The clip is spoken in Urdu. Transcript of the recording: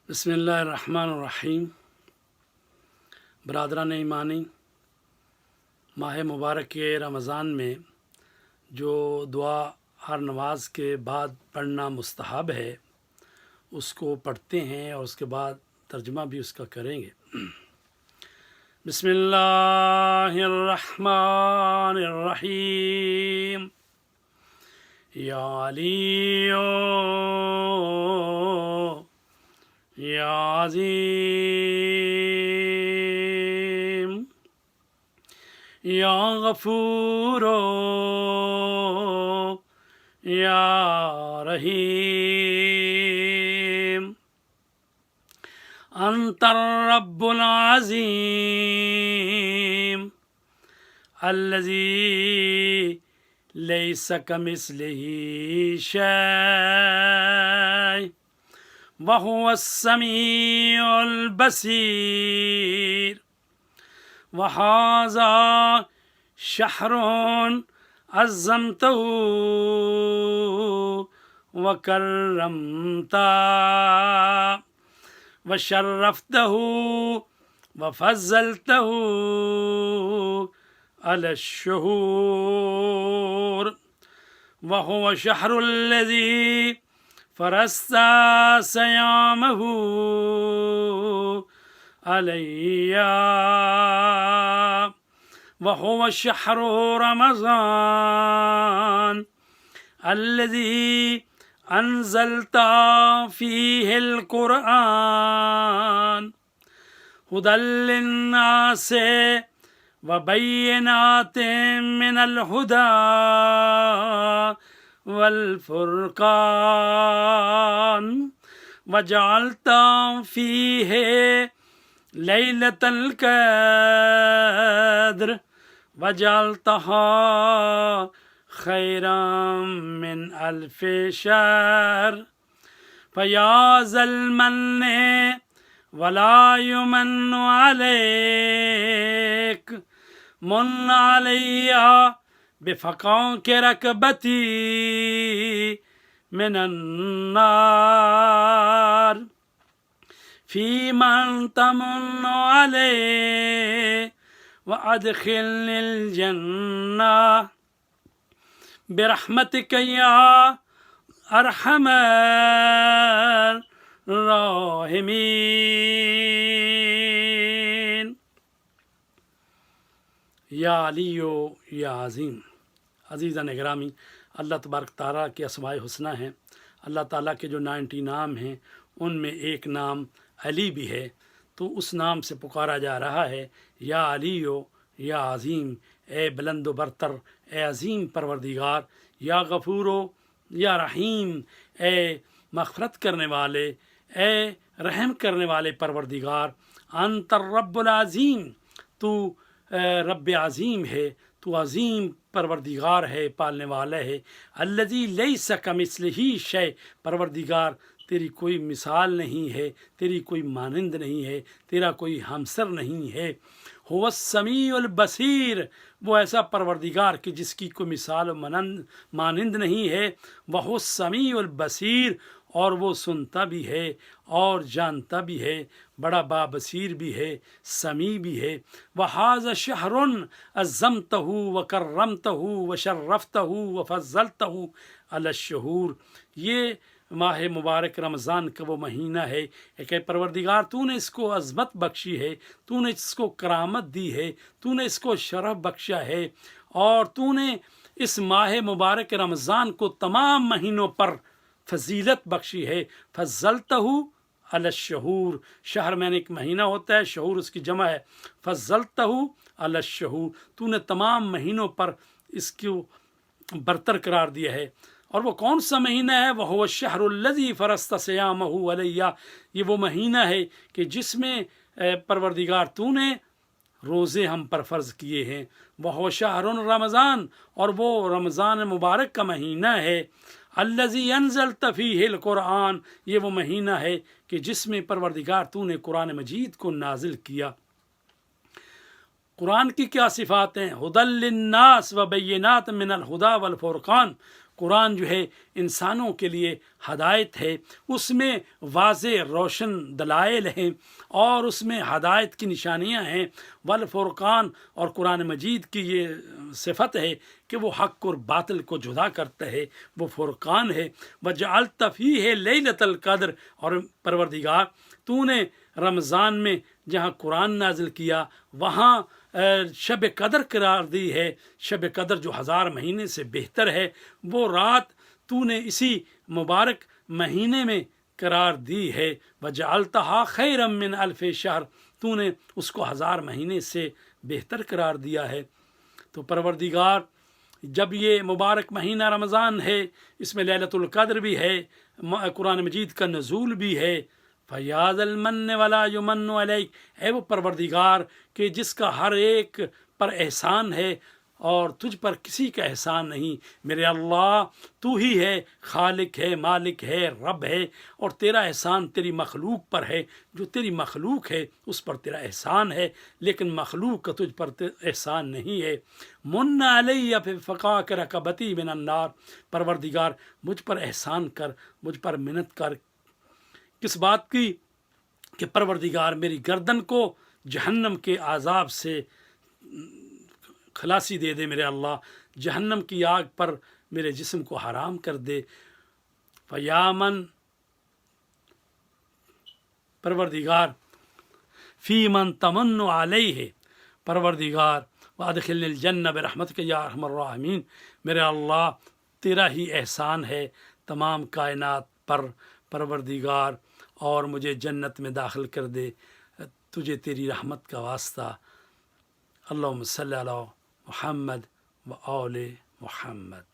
بسم اللہ الرحمن الرحیم۔ برادران ایمانی، ماہ مبارک کے رمضان میں جو دعا ہر نماز کے بعد پڑھنا مستحب ہے اس کو پڑھتے ہیں اور اس کے بعد ترجمہ بھی اس کا کریں گے۔ بسم اللہ الرحمن الرحیم۔ یا علی یا عظیم یا غفور یا رحیم، انت الرب العظیم الذی لیس کمثلہ شیء وهو السمیع البصیر، وهذا شهر عظمته وكرمته وشرفته وفضلته على الشهور، وهو شهر الذي فرضت صيامه علي، وهو شهر رمضان الذي أنزلت فيه القرآن هدى للناس وبينات من الهدى والفرقان، وجعلت فيه ليلة القدر وجعلتها خيرا من ألف شهر، فيا ذا المن ولا يمن عليك، من علي بفقاك ركبتي من النار، في من تمن عليه وأدخلني الجنة برحمتك يا أرحم الراحمين۔ یا علی یا عظیم۔ عزیزان گرامی، اللہ تبارک تعالیٰ کے اسماء حسنہ ہیں۔ اللہ تعالیٰ کے جو 90 نام ہیں ان میں ایک نام علی بھی ہے، تو اس نام سے پکارا جا رہا ہے، یا علی یا عظیم، اے بلند و برتر، اے عظیم پروردگار، یا غفور یا رحیم، اے مغفرت کرنے والے، اے رحم کرنے والے پروردگار، انت الرب العظیم، تو رب عظیم ہے، تو عظیم پروردگار ہے، پالنے والا ہے، الذی لیس کمثلہ شیء، پروردگار تیری کوئی مثال نہیں ہے، تیری کوئی مانند نہیں ہے، تیرا کوئی ہمسر نہیں ہے، هو السمیع البصیر، وہ ایسا پروردگار کہ جس کی کوئی مثال و مانند نہیں ہے، وہ السمیع البصیر، اور وہ سنتا بھی ہے اور جانتا بھی ہے، بڑا بابصیر بھی ہے، سمیع بھی ہے۔ وَهَذَا شَهْرٌ عَظَّمْتَهُ وَكَرَّمْتَهُ وَشَرَّفْتَهُ وَفَضَّلْتَهُ عَلَى الشُّهُورِ، یہ ماہ مبارک رمضان کا وہ مہینہ ہے کہ پروردگار تو نے اس کو عظمت بخشی ہے، تو نے اس کو کرامت دی ہے، تو نے اس کو شرف بخشا ہے، اور تو نے اس ماہ مبارک رمضان کو تمام مہینوں پر فضیلت بخشی ہے۔ فضلتہ علی الشہور، شہر میں نے ایک مہینہ ہوتا ہے، شہور اس کی جمع ہے، فضلتہ علی الشہور، تو نے تمام مہینوں پر اس کو برتر قرار دیا ہے۔ اور وہ کون سا مہینہ ہے؟ وہ الشہر الذی فرضت صیامہ علی، یہ وہ مہینہ ہے کہ جس میں پروردگار تو نے روزے ہم پر فرض کیے ہیں۔ وہ شہر رمضان، اور وہ رمضان مبارک کا مہینہ ہے، الذی انزلت فیہ القرآن، یہ وہ مہینہ ہے کہ جس میں پروردگار تو نے قرآن مجید کو نازل کیا۔ قرآن کی کیا صفات ہیں؟ ہدی للناس و بینات من الہدی والفرقان، قرآن جو ہے انسانوں کے لیے ہدایت ہے، اس میں واضح روشن دلائل ہیں اور اس میں ہدایت کی نشانیاں ہیں۔ والفرقان، اور قرآن مجید کی یہ صفت ہے کہ وہ حق اور باطل کو جدا کرتا ہے، وہ فرقان ہے۔ وجعلت فیہ لیلۃ القدر، اور پروردگار تو نے رمضان میں جہاں قرآن نازل کیا وہاں شب قدر قرار دی ہے۔ شب قدر جو 1000 مہینے سے بہتر ہے، وہ رات تو نے اسی مبارک مہینے میں قرار دی ہے۔ وجعلتہا خیرا من الف شہر، تو نے اس کو 1000 مہینے سے بہتر قرار دیا ہے۔ تو پروردگار جب یہ مبارک مہینہ رمضان ہے، اس میں لیلۃ القدر بھی ہے، قرآن مجید کا نزول بھی ہے۔ فیاض المن ولا یمن علیک، اے وہ پروردگار کہ جس کا ہر ایک پر احسان ہے اور تجھ پر کسی کا احسان نہیں۔ میرے اللہ تو ہی ہے، خالق ہے، مالک ہے، رب ہے، اور تیرا احسان تیری مخلوق پر ہے۔ جو تیری مخلوق ہے اس پر تیرا احسان ہے، لیکن مخلوق کا تجھ پر احسان نہیں ہے۔ من علیہ ففقاک رکبتی من النار، پروردگار مجھ پر احسان کر، مجھ پر منت کر، کس بات کی؟ کہ پروردگار میری گردن کو جہنم کے عذاب سے خلاصی دے دے، میرے اللہ جہنم کی آگ پر میرے جسم کو حرام کر دے۔ فیامن، پروردگار فی من تمن علیہ، پروردگار وادخلنی الجنہ برحمتک یا ارحم الراحمین، میرے اللہ تیرا ہی احسان ہے تمام کائنات پر پروردگار، اور مجھے جنت میں داخل کر دے تجھے تیری رحمت کا واسطہ۔ اللہم صلی علی محمد و آل محمد۔